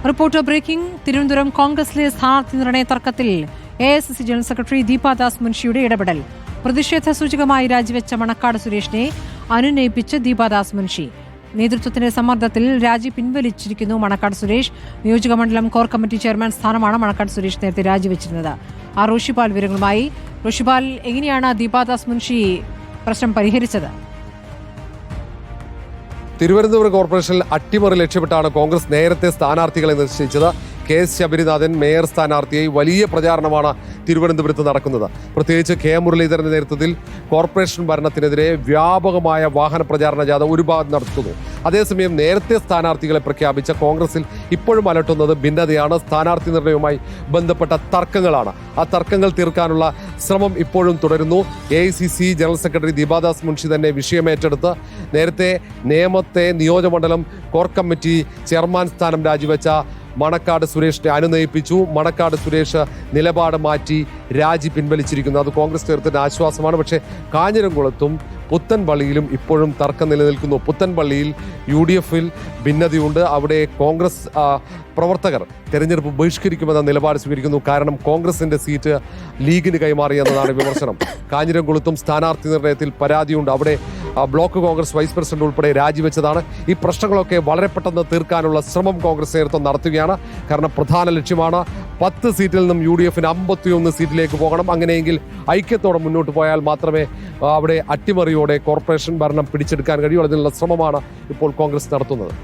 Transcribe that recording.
Reporter breaking. Thiruvananthapuram കോൺഗ്രസിലെ സ്ഥാനാർത്ഥി നിർണയ തർക്കത്തിൽ AICC ജനറൽ സെക്രട്ടറി ദീപാദാസ് മുൻഷിയുടെ ഇടപെടൽ. പ്രതിഷേധ സൂചകമായി രാജിവെച്ച മണക്കാട് സുരേഷിനെ അനുനയിപ്പിച്ച് ദീപാദാസ് മുൻഷി. നേതൃത്വത്തിന്റെ സമ്മർദ്ദത്തിൽ രാജി പിൻവലിച്ചിരിക്കുന്നു മണക്കാട് സുരേഷ്. നിയോജകമണ്ഡലം കോർ കമ്മിറ്റി ചെയർമാൻ സ്ഥാനമാണ് മണക്കാട് സുരേഷ് നേരത്തെ രാജിവെച്ചിരുന്നത്. റോഷിപാൽ വിവരങ്ങളുമായി. റോഷിപാൽ, എങ്ങനെയാണ് ദീപാദാസ് മുൻഷി പ്രശ്നം പരിഹരിച്ചത്? തിരുവനന്തപുരം കോർപ്പറേഷനിൽ അട്ടിമറി ലക്ഷ്യമിട്ടാണ് കോൺഗ്രസ് നേരത്തെ സ്ഥാനാർത്ഥികളെ നിശ്ചയിച്ചത്. KS ശബരിനാഥൻ മേയർ സ്ഥാനാർത്ഥിയായി വലിയ പ്രചാരണമാണ് തിരുവനന്തപുരത്ത് നടക്കുന്നത്. പ്രത്യേകിച്ച് K മുരളീധരന്റെ നേതൃത്വത്തിൽ കോർപ്പറേഷൻ ഭരണത്തിനെതിരെ വ്യാപകമായ വാഹന പ്രചാരണ ജാഥ ഒരു ഭാഗത്ത് നടത്തുന്നു. അതേസമയം നേരത്തെ സ്ഥാനാർത്ഥികളെ പ്രഖ്യാപിച്ച കോൺഗ്രസിൽ ഇപ്പോഴും അലട്ടുന്നത് ഭിന്നതയാണ്. സ്ഥാനാർത്ഥി നിർണയവുമായി ബന്ധപ്പെട്ട തർക്കങ്ങളാണ്. ആ തർക്കങ്ങൾ തീർക്കാനുള്ള ശ്രമം ഇപ്പോഴും തുടരുന്നു. AICC general secretary Deepa Das Munshi തന്നെ വിഷയമേറ്റെടുത്ത് നേരത്തെ നേമത്തെ നിയോജകമണ്ഡലം കോർ കമ്മിറ്റി ചെയർമാൻ സ്ഥാനം രാജിവെച്ച മണക്കാട് സുരേഷിനെ അനുനയിപ്പിച്ചു. മണക്കാട് സുരേഷ് നിലപാട് മാറ്റി രാജി പിൻവലിച്ചിരിക്കുന്നു. അത് കോൺഗ്രസ് നേതൃത്വത്തിന് ആശ്വാസമാണ്. പക്ഷേ കാഞ്ഞിരംകുളത്തും പുത്തൻപള്ളിയിലും ഇപ്പോഴും തർക്കം നിലനിൽക്കുന്നു. പുത്തൻപള്ളിയിൽ UDF-ൽ ഭിന്നതയുണ്ട്. അവിടെ കോൺഗ്രസ് പ്രവർത്തകർ തെരഞ്ഞെടുപ്പ് ബഹിഷ്കരിക്കുമെന്ന നിലപാട് സ്വീകരിക്കുന്നു. കാരണം കോൺഗ്രസിന്റെ സീറ്റ് ലീഗിന് കൈമാറി എന്നതാണ് വിമർശനം. കാഞ്ഞിരംകുളത്തും സ്ഥാനാർത്ഥി നിർണയത്തിൽ പരാതിയുണ്ട്. അവിടെ ബ്ലോക്ക് കോൺഗ്രസ് വൈസ് പ്രസിഡന്റ് ഉൾപ്പെടെ രാജിവെച്ചതാണ്. ഈ പ്രശ്നങ്ങളൊക്കെ വളരെ പെട്ടെന്ന് തീർക്കാനുള്ള ശ്രമം കോൺഗ്രസ് നേതൃത്വം നടത്തുകയാണ്. കാരണം പ്രധാന ലക്ഷ്യമാണ് 10 സീറ്റിൽ നിന്നും UDF-ന് 51 സീറ്റിലേക്ക് പോകണം. അങ്ങനെയെങ്കിൽ ഐക്യത്തോടെ മുന്നോട്ട് പോയാൽ മാത്രമേ അവിടെ അട്ടിമറിയോടെ കോർപ്പറേഷൻ ഭരണം പിടിച്ചെടുക്കാൻ കഴിയൂ. അതിനുള്ള ശ്രമമാണ് ഇപ്പോൾ കോൺഗ്രസ് നടത്തുന്നത്.